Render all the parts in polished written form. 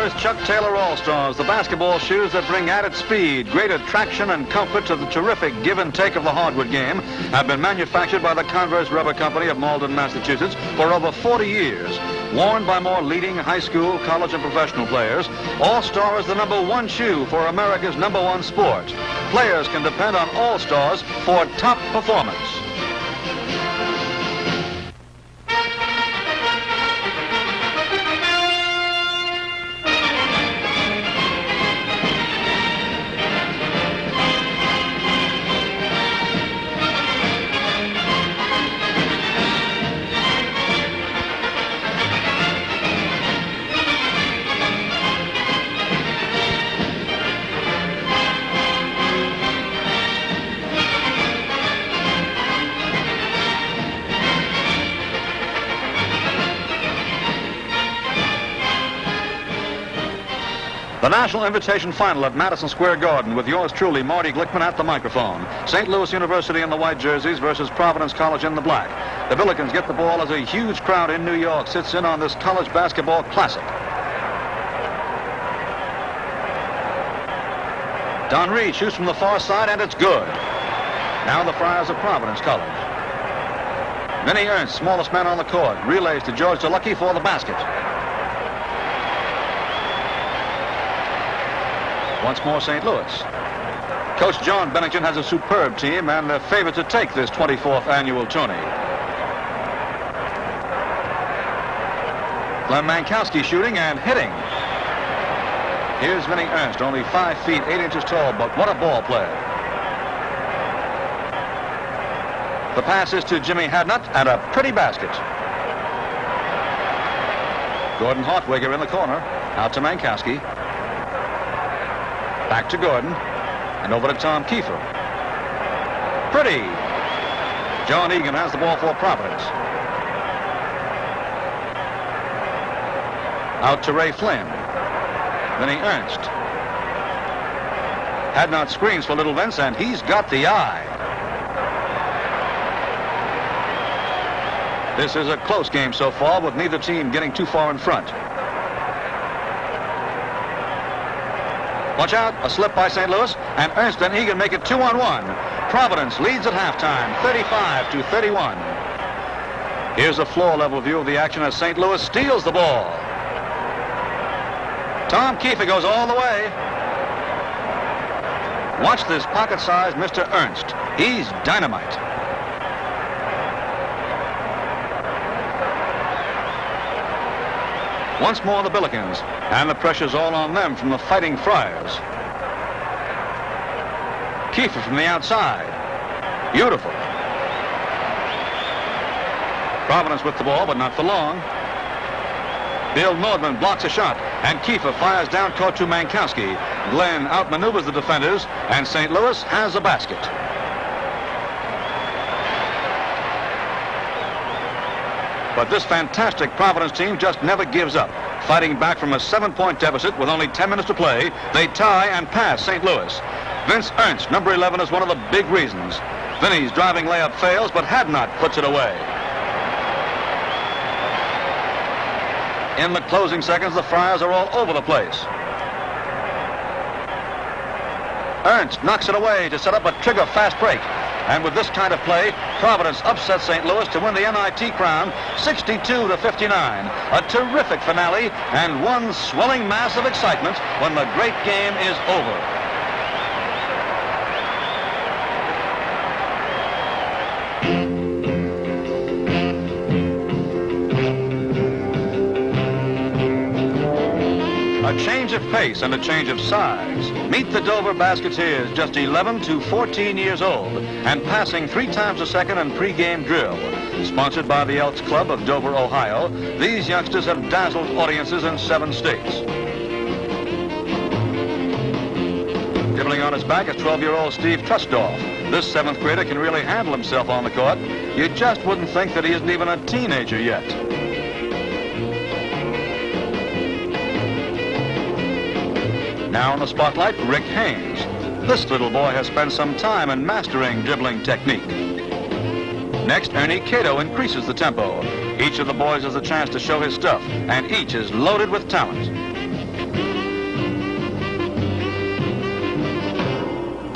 Converse Chuck Taylor All-Stars, the basketball shoes that bring added speed, greater traction, and comfort to the terrific give and take of the hardwood game, have been manufactured by the Converse Rubber Company of Malden, Massachusetts for over 40 years. Worn by more leading high school, college, and professional players, All-Star is the #1 shoe for America's #1 sport. Players can depend on All-Stars for top performance. The National Invitation Final at Madison Square Garden with yours truly, Marty Glickman, at the microphone. St. Louis University in the white jerseys versus Providence College in the black. The Billikens get the ball as a huge crowd in New York sits in on this college basketball classic. Don Reed shoots from the far side, and it's good. Now the Friars of Providence College. Vinny Ernst, smallest man on the court, relays to George DeLucky for the basket. Once more, St. Louis. Coach John Bennington has a superb team and they're favored to take this 24th annual tourney. Glenn Mankowski shooting and hitting. Here's Vinny Ernst, only 5 feet 8 inches tall, but what a ball player. The pass is to Jimmy Hadnot, and a pretty basket. Gordon Hartwiger in the corner, out to Mankowski. Back to Gordon, and over to Tom Kiefer. Pretty. John Egan has the ball for Providence. Out to Ray Flynn. Vinny Ernst. Hadnot screens for Little Vince, and he's got the eye. This is a close game so far, with neither team getting too far in front. Watch out, a slip by St. Louis, and Ernst and Egan make it 2-on-1. Providence leads at halftime, 35-31. Here's a floor-level view of the action as St. Louis steals the ball. Tom Kiefer goes all the way. Watch this pocket-sized Mr. Ernst. He's dynamite. Once more the Billikens, and the pressure's all on them from the Fighting Friars. Kiefer from the outside. Beautiful. Providence with the ball, but not for long. Bill Nordman blocks a shot, and Kiefer fires down court to Mankowski. Glenn outmaneuvers the defenders, and St. Louis has a basket. But this fantastic Providence team just never gives up. Fighting back from a 7-point deficit with only 10 minutes to play, they tie and pass St. Louis. Vince Ernst, number 11, is one of the big reasons. Vinny's driving layup fails, but Hadnot puts it away. In the closing seconds, the Friars are all over the place. Ernst knocks it away to set up a trigger fast break. And with this kind of play, Providence upsets St. Louis to win the NIT crown 62-59. A terrific finale and one swelling mass of excitement when the great game is over. A change of pace and a change of size. Meet the Dover Basketeers, just 11 to 14 years old, and passing 3 times a second in pregame drill. Sponsored by the Elks Club of Dover, Ohio, these youngsters have dazzled audiences in 7 states. Dribbling on his back is 12-year-old Steve Trusdorf. This 7th grader can really handle himself on the court. You just wouldn't think that he isn't even a teenager yet. Now in the spotlight, Rick Haynes. This little boy has spent some time in mastering dribbling technique. Next, Ernie Cato increases the tempo. Each of the boys has a chance to show his stuff, and each is loaded with talent.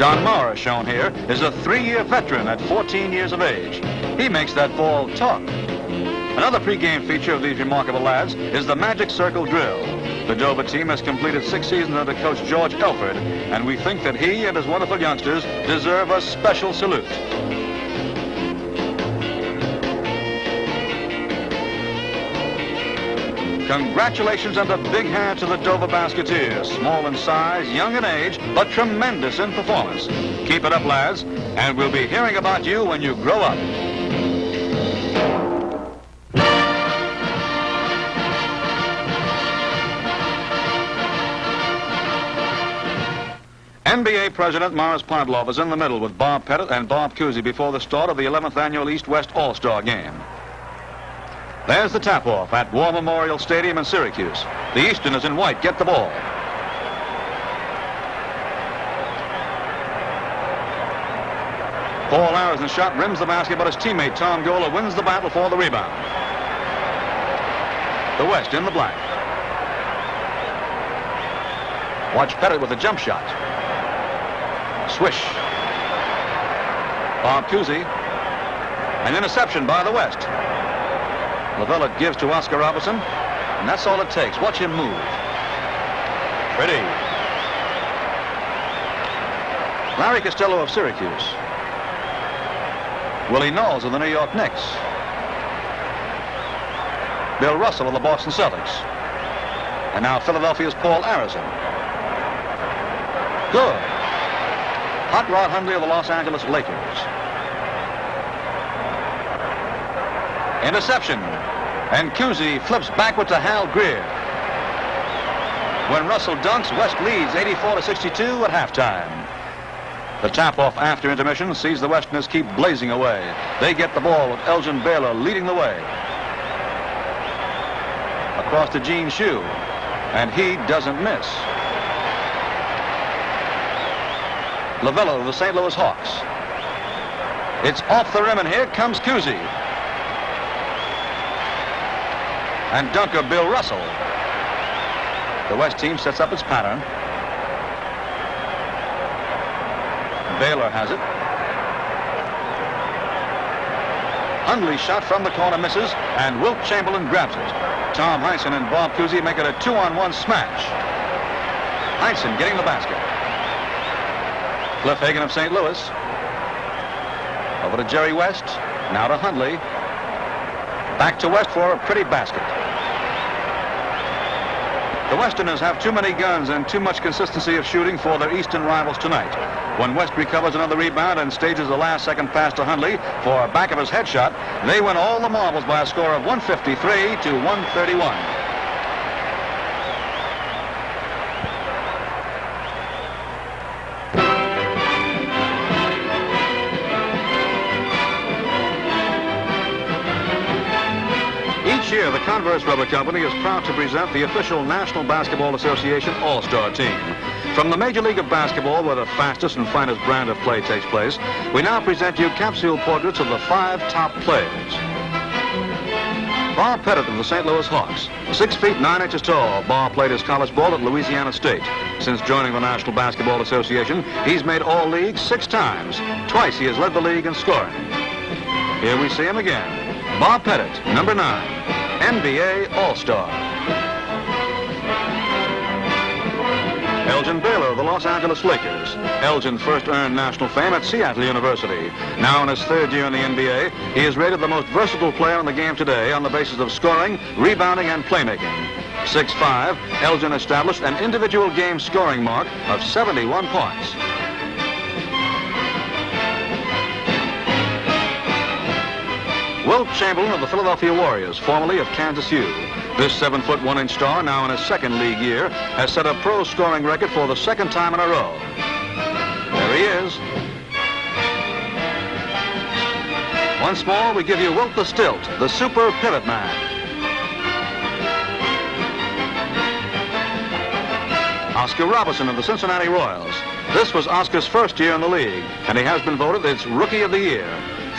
Don Maurer, shown here, is a 3-year veteran at 14 years of age. He makes that ball talk. Another pregame feature of these remarkable lads is the Magic Circle Drill. The Dover team has completed 6 seasons under Coach George Elford, and we think that he and his wonderful youngsters deserve a special salute. Congratulations and a big hand to the Dover Basketeers. Small in size, young in age, but tremendous in performance. Keep it up, lads, and we'll be hearing about you when you grow up. NBA President Morris Podloff is in the middle with Bob Pettit and Bob Cousy before the start of the 11th Annual East-West All-Star Game. There's the tap-off at War Memorial Stadium in Syracuse. The Easterners in white get the ball. Paul Arizon's shot rims the basket, but his teammate Tom Gola wins the battle for the rebound. The West in the black. Watch Pettit with a jump shot. Swish. Bob Cousy. An interception by the West. Lavella gives to Oscar Robertson, and that's all it takes. Watch him move. Pretty. Larry Costello of Syracuse. Willie Knowles of the New York Knicks. Bill Russell of the Boston Celtics. And now Philadelphia's Paul Arizon. Good. Hot Rod Hundley of the Los Angeles Lakers. Interception. And Cousy flips backward to Hal Greer. When Russell dunks, West leads 84-62 at halftime. The tap-off after intermission sees the Westerners keep blazing away. They get the ball with Elgin Baylor leading the way. Across to Gene Shue, and he doesn't miss. Lavella of the St. Louis Hawks. It's off the rim, and here comes Cousy. And dunker Bill Russell. The West team sets up its pattern. Baylor has it. Hundley's shot from the corner misses, and Wilt Chamberlain grabs it. Tom Heinsohn and Bob Cousy make it a 2-on-1 smash. Heinsohn getting the basket. Cliff Hagan of St. Louis. Over to Jerry West. Now to Hundley. Back to West for a pretty basket. The Westerners have too many guns and too much consistency of shooting for their Eastern rivals tonight. When West recovers another rebound and stages a last-second pass to Hundley for a back of his head shot, they win all the marbles by a score of 153-131. Each year, the Converse Rubber Company is proud to present the official National Basketball Association All-Star Team. From the Major League of Basketball, where the fastest and finest brand of play takes place, we now present you capsule portraits of the 5 top players. Bob Pettit of the St. Louis Hawks. 6 feet 9 inches tall, Bob played his college ball at Louisiana State. Since joining the National Basketball Association, he's made all leagues 6 times. Twice he has led the league in scoring. Here we see him again. Bob Pettit, number 9, NBA All-Star. Elgin Baylor of the Los Angeles Lakers. Elgin first earned national fame at Seattle University. Now in his 3rd year in the NBA, he is rated the most versatile player in the game today on the basis of scoring, rebounding, and playmaking. 6'5", Elgin established an individual game scoring mark of 71 points. Wilt Chamberlain of the Philadelphia Warriors, formerly of Kansas U. This 7'1" star, now in his 2nd league year, has set a pro scoring record for the 2nd time in a row. There he is. Once more, we give you Wilt the Stilt, the super pivot man. Oscar Robertson of the Cincinnati Royals. This was Oscar's 1st year in the league, and he has been voted its Rookie of the Year.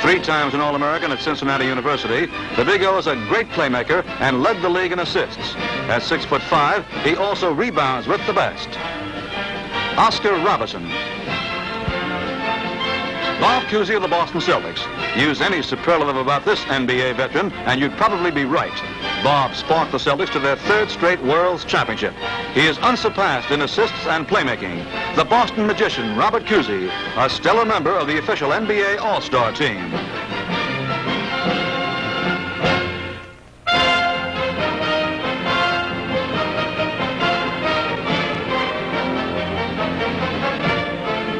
3 times an All-American at Cincinnati University, the Big O is a great playmaker and led the league in assists. At 6'5", he also rebounds with the best. Oscar Robertson. Bob Cousy of the Boston Celtics. Use any superlative about this NBA veteran, and you'd probably be right. Bob sparked the Celtics to their third straight World's Championship. He is unsurpassed in assists and playmaking. The Boston magician, Robert Cousy, a stellar member of the official NBA All-Star team.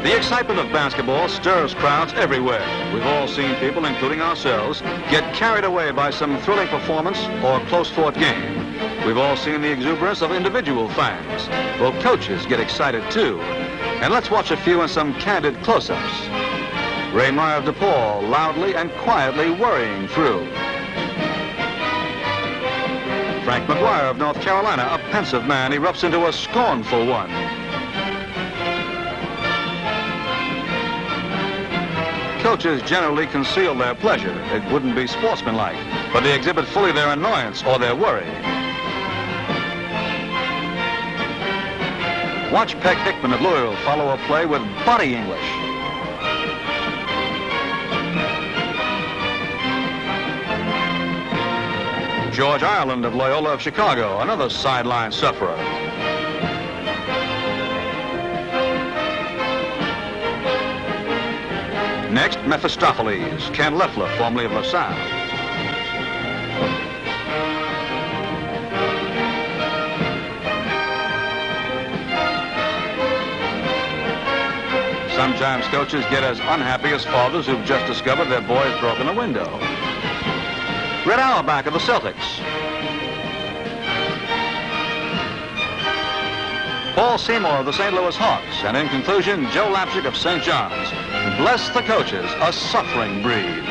The excitement of basketball stirs crowds everywhere. We've all seen people, including ourselves, get carried away by some thrilling performance or close-fought game. We've all seen the exuberance of individual fans. Well, coaches get excited too. And let's watch a few in some candid close-ups. Ray Meyer of DePaul loudly and quietly worrying through. Frank McGuire of North Carolina, a pensive man, erupts into a scornful one. Coaches generally conceal their pleasure. It wouldn't be sportsmanlike, but they exhibit fully their annoyance or their worry. Watch Peg Hickman of Louisville follow a play with body English. George Ireland of Loyola of Chicago, another sideline sufferer. Next, Mephistopheles, Ken Leffler, formerly of LaSalle. Sometimes coaches get as unhappy as fathers who've just discovered their boy's broken a window. Red Auerbach of the Celtics. Paul Seymour of the St. Louis Hawks. And in conclusion, Joe Lapchick of St. John's. Bless the coaches, a suffering breed.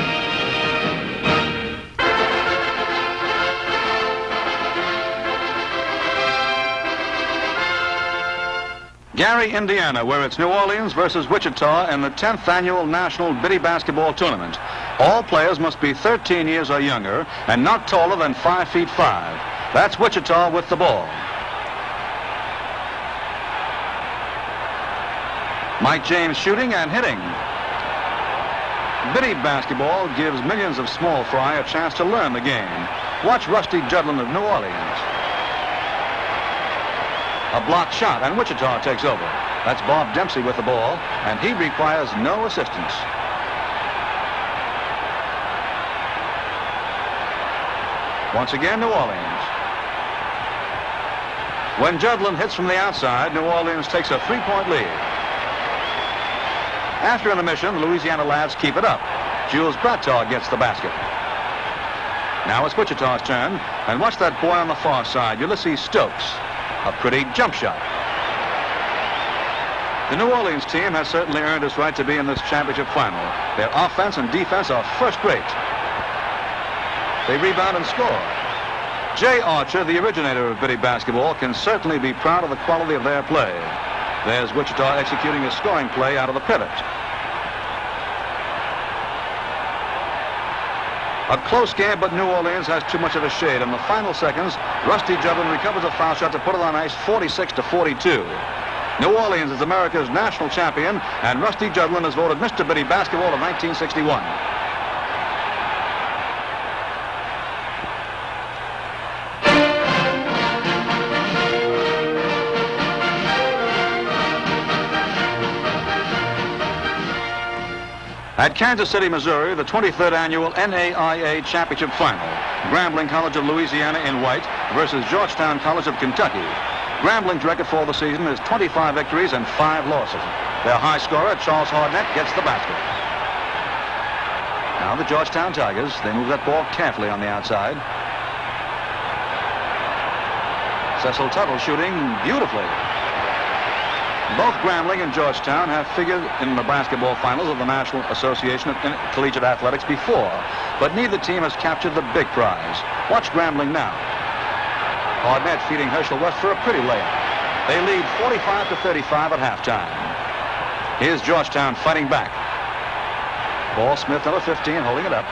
Gary, Indiana, where it's New Orleans versus Wichita in the 10th annual National Biddy Basketball Tournament. All players must be 13 years or younger and not taller than 5 feet 5. That's Wichita with the ball. Mike James shooting and hitting. Biddy basketball gives millions of small fry a chance to learn the game. Watch Rusty Judlin of New Orleans. A blocked shot, and Wichita takes over. That's Bob Dempsey with the ball, and he requires no assistance. Once again, New Orleans. When Judlin hits from the outside, New Orleans takes a 3-point lead. After intermission, the Louisiana lads keep it up. Jules Brattaw gets the basket. Now it's Wichita's turn, and watch that boy on the far side, Ulysses Stokes. A pretty jump shot. The New Orleans team has certainly earned its right to be in this championship final. Their offense and defense are first rate. They rebound and score. Jay Archer, the originator of Biddy basketball, can certainly be proud of the quality of their play. There's Wichita executing a scoring play out of the pivot. A close game, but New Orleans has too much of a shade. In the final seconds, Rusty Judlin recovers a foul shot to put it on ice 46-42. New Orleans is America's national champion, and Rusty Judlin is voted Mr. Biddy Basketball of 1961. At Kansas City, Missouri, the 23rd annual NAIA Championship Final. Grambling College of Louisiana in white versus Georgetown College of Kentucky. Grambling's record for the season is 25 victories and 5 losses. Their high scorer, Charles Hardnett, gets the basket. Now the Georgetown Tigers, they move that ball carefully on the outside. Cecil Tuttle shooting beautifully. Both Grambling and Georgetown have figured in the basketball finals of the National Association of Collegiate Athletics before, but neither team has captured the big prize. Watch Grambling now. Hardnett feeding Herschel West for a pretty layup. They lead 45-35 at halftime. Here's Georgetown fighting back. Ball Smith, number 15, holding it up.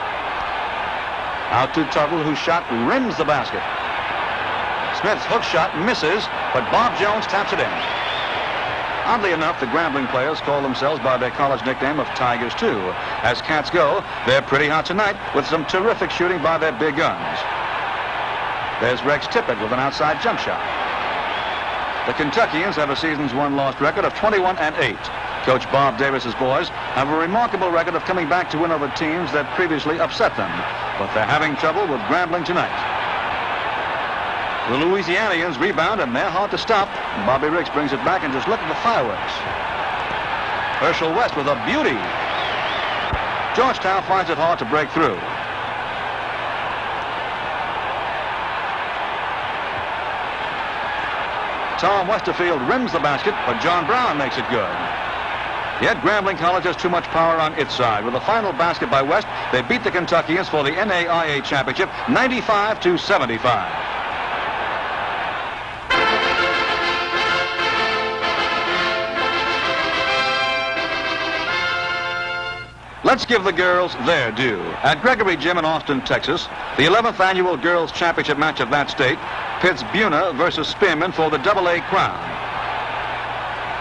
Out to Tuttle, whose shot rims the basket. Smith's hook shot misses, but Bob Jones taps it in. Oddly enough, the Grambling players call themselves by their college nickname of Tigers, too. As Cats go, they're pretty hot tonight with some terrific shooting by their big guns. There's Rex Tippett with an outside jump shot. The Kentuckians have a season's one-loss record of 21-8. Coach Bob Davis's boys have a remarkable record of coming back to win over teams that previously upset them, but they're having trouble with Grambling tonight. The Louisianians rebound, and they're hard to stop. Bobby Riggs brings it back, and just look at the fireworks. Herschel West with a beauty. Georgetown finds it hard to break through. Tom Westerfield rims the basket, but John Brown makes it good. Yet Grambling College has too much power on its side. With a final basket by West, they beat the Kentuckians for the NAIA championship 95-75. Let's give the girls their due. At Gregory Gym in Austin, Texas, the 11th annual Girls Championship match of that state pits Buna versus Spearman for the AA crown.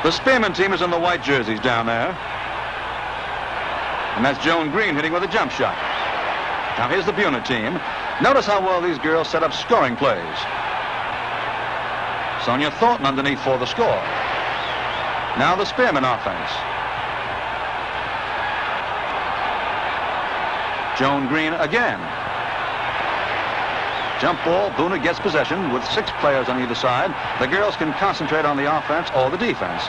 The Spearman team is in the white jerseys down there. And that's Joan Green hitting with a jump shot. Now here's the Buna team. Notice how well these girls set up scoring plays. Sonia Thornton underneath for the score. Now the Spearman offense. Joan Green again. Jump ball, Buna gets possession with 6 players on either side. The girls can concentrate on the offense or the defense.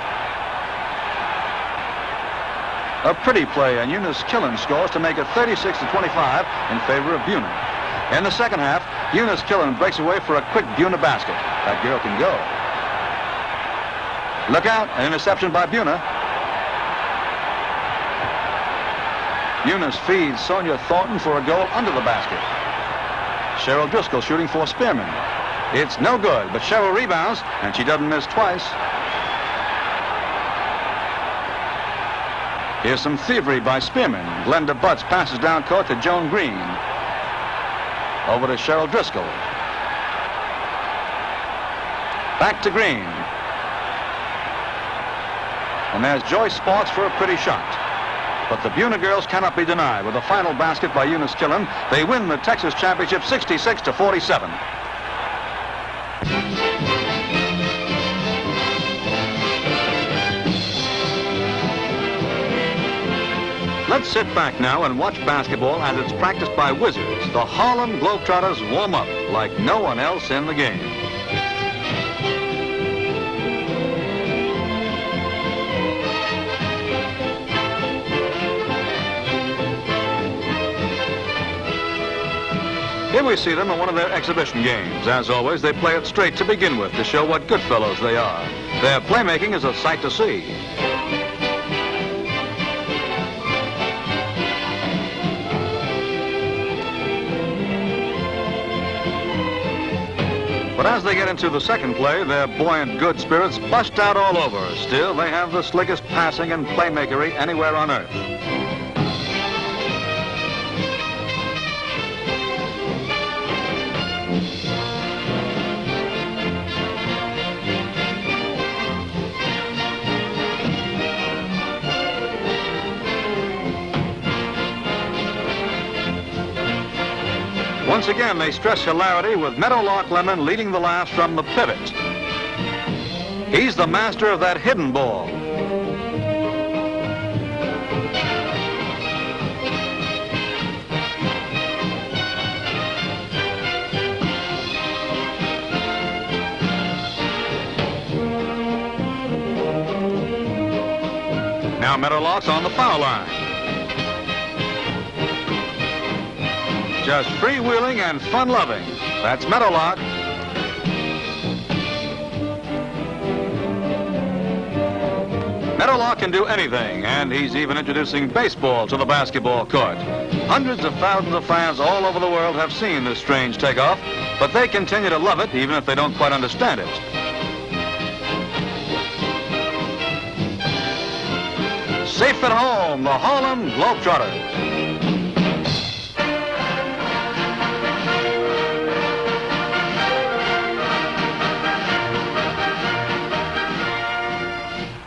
A pretty play, and Eunice Killen scores to make it 36-25 in favor of Buna. In the second half, Eunice Killen breaks away for a quick Buna basket. That girl can go. Look out, an interception by Buna. Eunice feeds Sonia Thornton for a goal under the basket. Cheryl Driscoll shooting for Spearman. It's no good, but Cheryl rebounds, and she doesn't miss twice. Here's some thievery by Spearman. Glenda Butts passes down court to Joan Green. Over to Cheryl Driscoll. Back to Green. And there's Joyce Sparks for a pretty shot. But the Buna girls cannot be denied. With a final basket by Eunice Killen, they win the Texas Championship 66-47. Let's sit back now and watch basketball as it's practiced by Wizards. The Harlem Globetrotters warm up like no one else in the game. Here we see them in one of their exhibition games. As always, they play it straight to begin with to show what good fellows they are. Their playmaking is a sight to see. But as they get into the second play, their buoyant good spirits bust out all over. Still, they have the slickest passing and playmakery anywhere on earth. Once again, they stress hilarity with Meadowlark Lemon leading the laughs from the pivot. He's the master of that hidden ball. Now Meadowlark's on the foul line. Just freewheeling and fun-loving. That's Meadowlark. Meadowlark can do anything, and he's even introducing baseball to the basketball court. Hundreds of thousands of fans all over the world have seen this strange takeoff, but they continue to love it even if they don't quite understand it. Safe at home, the Harlem Globetrotters.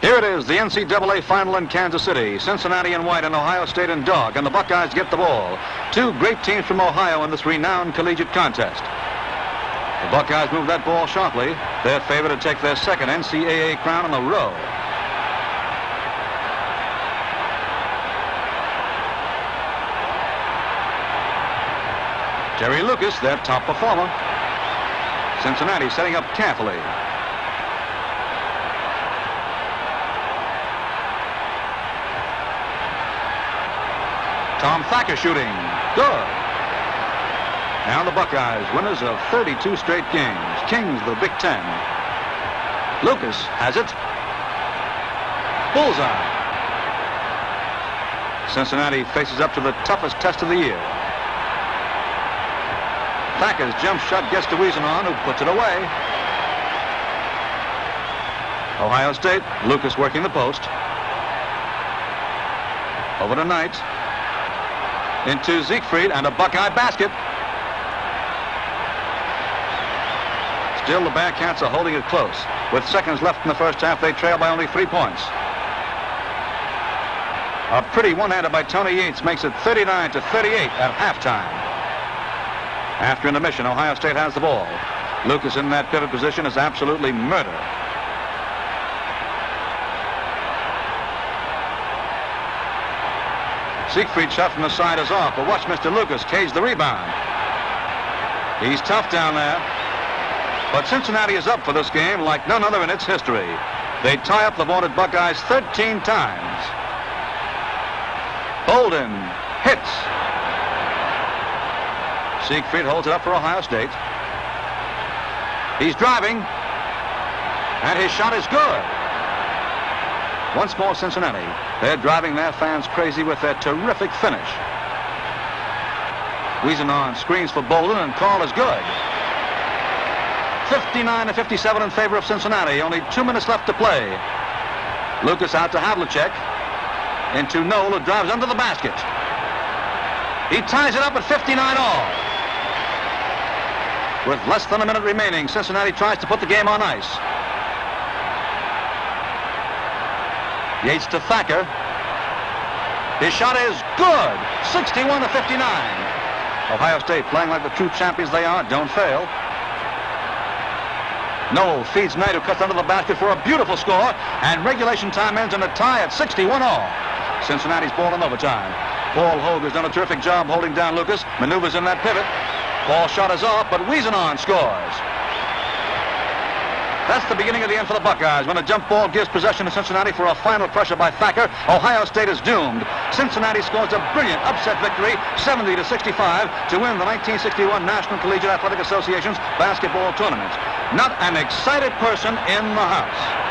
Here it It is the NCAA final in Kansas City. Cincinnati in white and Ohio State in dog, and the Buckeyes get the ball. Two great teams from Ohio in this renowned collegiate contest. The Buckeyes move that ball sharply. They're favored to take their second NCAA crown in a row. Jerry Lucas, their top performer. Cincinnati setting up carefully. Tom Thacker shooting. Good. Now the Buckeyes, winners of 32 straight games. Kings of the Big Ten. Lucas has it. Bullseye. Cincinnati faces up to the toughest test of the year. Thacker's jump shot gets to Winik, who puts it away. Ohio State, Lucas working the post. Over to Knight. Into Siegfried and a Buckeye basket. Still the Bearcats are holding it close. With seconds left in the first half, they trail by only 3 points. A pretty one-hander by Tony Yates makes it 39-38 at halftime. After intermission, Ohio State has the ball. Lucas in that pivot position is absolutely murder. Siegfried shot from the side is off, but watch Mr. Lucas cage the rebound. He's tough down there. But Cincinnati is up for this game like none other in its history. They tie up the vaunted Buckeyes 13 times. Bolden hits. Siegfried holds it up for Ohio State. He's driving. And his shot is good. Once more, Cincinnati. They're driving their fans crazy with their terrific finish. Winik screens for Bolden, and call is good. 59-57 in favor of Cincinnati. Only 2 minutes left to play. Lucas out to Havlicek. Into Knoll, who drives under the basket. He ties it up at 59 all. With less than a minute remaining, Cincinnati tries to put the game on ice. Yates to Thacker. His shot is good. 61-59. Ohio State, playing like the true champions they are, don't fail. Knoll feeds Knight, who cuts under the basket for a beautiful score, and regulation time ends in a tie at 61 all. Cincinnati's ball in overtime. Paul Hogue has done a terrific job holding down Lucas. Maneuvers in that pivot. Ball shot is off, but Winik scores. That's the beginning of the end for the Buckeyes. When a jump ball gives possession to Cincinnati for a final pressure by Thacker, Ohio State is doomed. Cincinnati scores a brilliant upset victory, 70-65, to win the 1961 National Collegiate Athletic Association's basketball tournament. Not an excited person in the house.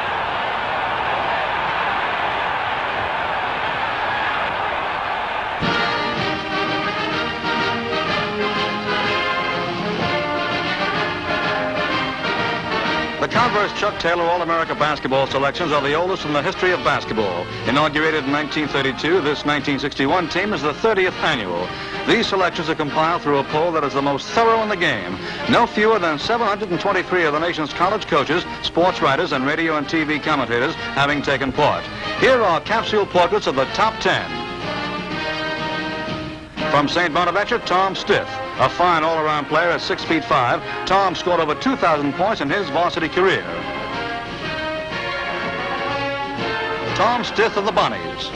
The Converse Chuck Taylor All-America basketball selections are the oldest in the history of basketball. Inaugurated in 1932, this 1961 team is the 30th annual. These selections are compiled through a poll that is the most thorough in the game. No fewer than 723 of the nation's college coaches, sports writers, and radio and TV commentators having taken part. Here are capsule portraits of the top 10. From St. Bonaventure, Tom Stith. A fine all-around player at 6'5", Tom scored over 2,000 points in his varsity career. Tom Stith of the Bonnies.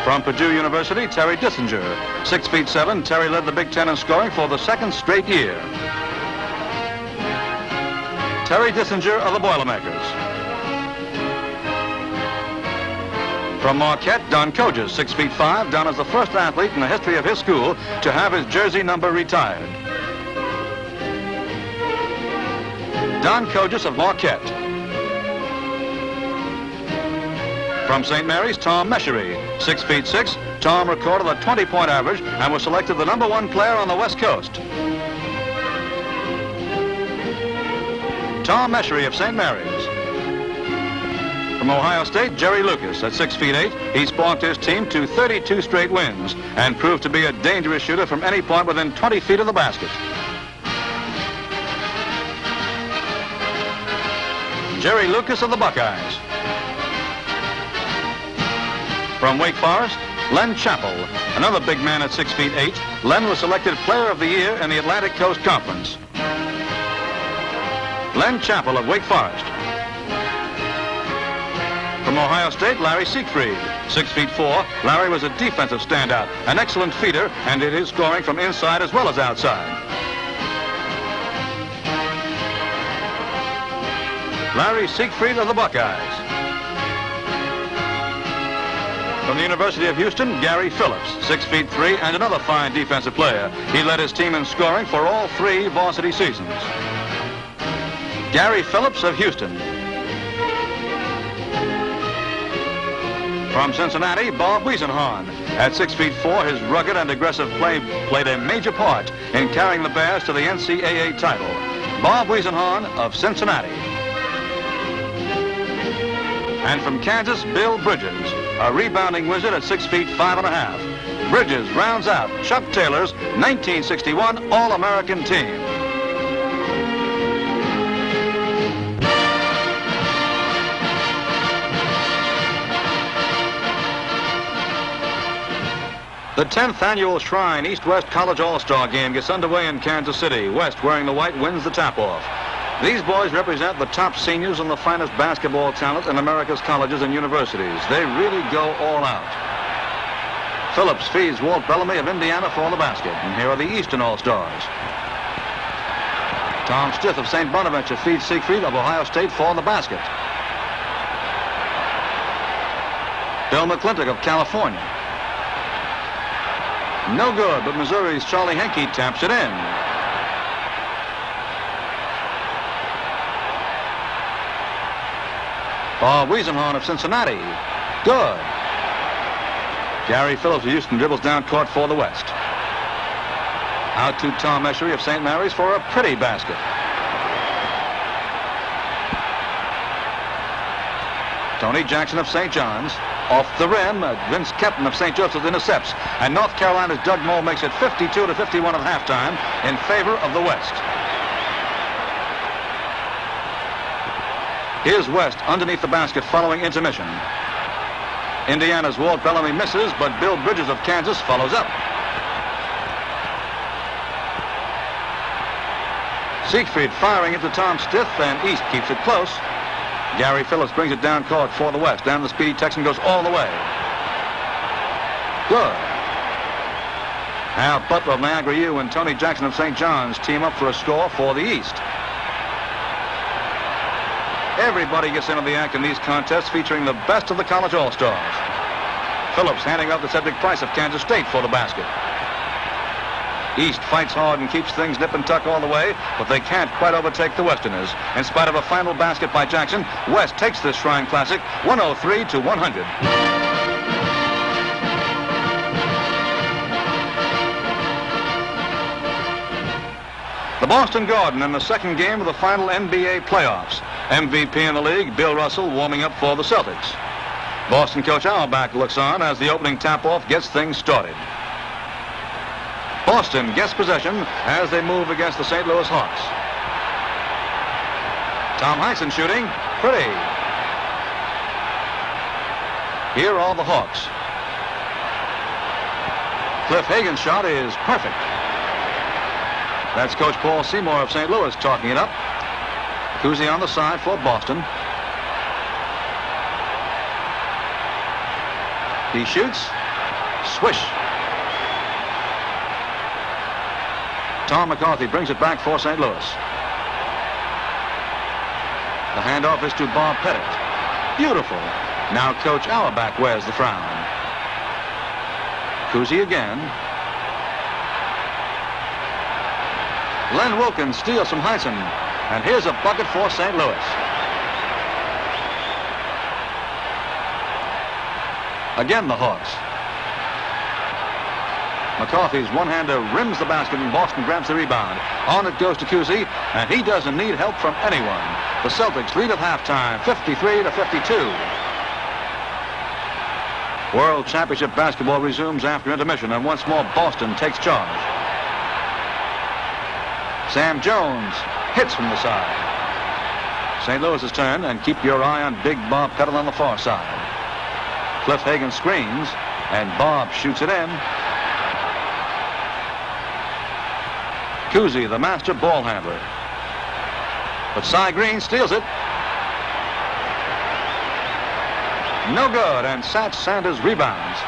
From Purdue University, Terry Dissinger. 6'7", Terry led the Big Ten in scoring for the second straight year. Terry Dissinger of the Boilermakers. From Marquette, Don Kojas, 6'5". Don is the first athlete in the history of his school to have his jersey number retired. Don Kojas of Marquette. From St. Mary's, Tom Meshery, 6'6". Tom recorded a 20-point average and was selected the #1 player on the West Coast. Tom Meshery of St. Mary's. From Ohio State, Jerry Lucas at 6'8". He sparked his team to 32 straight wins and proved to be a dangerous shooter from any point within 20 feet of the basket. Jerry Lucas of the Buckeyes. From Wake Forest, Len Chappell, another big man at 6'8". Len was selected Player of the Year in the Atlantic Coast Conference. Len Chappell of Wake Forest. From Ohio State, Larry Siegfried. 6'4", Larry was a defensive standout, an excellent feeder, and did his scoring from inside as well as outside. Larry Siegfried of the Buckeyes. From the University of Houston, Gary Phillips, 6'3", and another fine defensive player. He led his team in scoring for all 3 varsity seasons. Gary Phillips of Houston. From Cincinnati, Bob Wiesenhorn. At 6'4", his rugged and aggressive play played a major part in carrying the Bears to the NCAA title. Bob Wiesenhorn of Cincinnati. And from Kansas, Bill Bridges, a rebounding wizard at 6'5½". Bridges rounds out Chuck Taylor's 1961 All-American team. The 10th annual Shrine East-West College All-Star Game gets underway in Kansas City. West, wearing the white, wins the tap-off. These boys represent the top seniors and the finest basketball talent in America's colleges and universities. They really go all out. Phillips feeds Walt Bellamy of Indiana for the basket. And here are the Eastern All-Stars. Tom Stith of St. Bonaventure feeds Siegfried of Ohio State for the basket. Bill McClintock of California. No good, but Missouri's Charlie Henke taps it in. Bob Wiesenhorn of Cincinnati. Good. Gary Phillips of Houston dribbles down court for the West. Out to Tom Eshery of St. Mary's for a pretty basket. Tony Jackson of St. John's. Off the rim, Vince Kepton of St. Joseph's intercepts. And North Carolina's Doug Moe makes it 52-51 at halftime in favor of the West. Here's West underneath the basket following intermission. Indiana's Walt Bellamy misses, but Bill Bridges of Kansas follows up. Siegfried firing into Tom Stith, and East keeps it close. Gary Phillips brings it down court for the West. Down the speedy Texan goes all the way. Good. Al Butler of Niagara U and Tony Jackson of St. John's team up for a score for the East. Everybody gets into the act in these contests featuring the best of the college all-stars. Phillips handing up to Cedric Price of Kansas State for the basket. East fights hard and keeps things nip and tuck all the way, but they can't quite overtake the Westerners. In spite of a final basket by Jackson, West takes this Shrine Classic 103-100. The Boston Garden in the second game of the final NBA playoffs. MVP in the league, Bill Russell, warming up for the Celtics. Boston coach Auerbach looks on as the opening tap-off gets things started. Boston gets possession as they move against the St. Louis Hawks. Tom Heinsohn shooting. Pretty. Here are the Hawks. Cliff Hagan's shot is perfect. That's Coach Paul Seymour of St. Louis talking it up. Cousy on the side for Boston. He shoots. Swish. Tom McCarthy brings it back for St. Louis. The handoff is to Bob Pettit. Beautiful. Now Coach Auerbach wears the frown. Cousy again. Len Wilkins steals from Heinsohn. And here's a bucket for St. Louis. Again the Hawks. McCarthy's one-hander rims the basket and Boston grabs the rebound. On it goes to Cousy, and he doesn't need help from anyone. The Celtics lead at halftime, 53-52. World Championship basketball resumes after intermission, and once more Boston takes charge. Sam Jones hits from the side. St. Louis's turn, and keep your eye on big Bob Pettit on the far side. Cliff Hagan screens, and Bob shoots it in. Cousy, the master ball handler. But Cy Green steals it. No good, and Satch Sanders rebounds.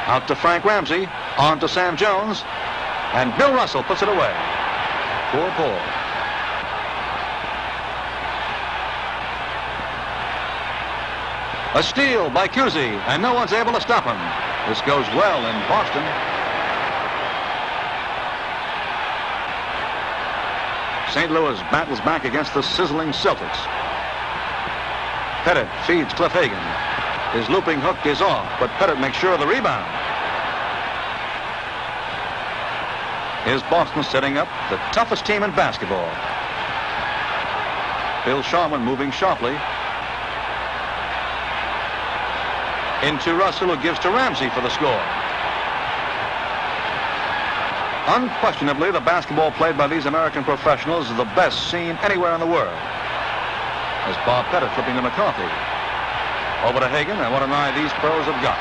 Out to Frank Ramsey, on to Sam Jones, and Bill Russell puts it away. Poor Paul. A steal by Cousy, and no one's able to stop him. This goes well in Boston. St. Louis battles back against the sizzling Celtics. Pettit feeds Cliff Hagan. His looping hook is off, but Pettit makes sure of the rebound. Here's Boston setting up the toughest team in basketball. Bill Sharman moving sharply. Into Russell, who gives to Ramsey for the score. Unquestionably, the basketball played by these American professionals is the best seen anywhere in the world. As Bob Pettit flipping to McCarthy. Over to Hagan, and what an eye these pros have got.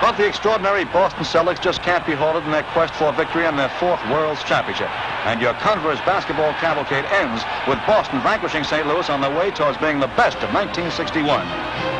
But the extraordinary Boston Celtics just can't be halted in their quest for victory in their 4th World's Championship. And your Converse basketball cavalcade ends with Boston vanquishing St. Louis on their way towards being the best of 1961.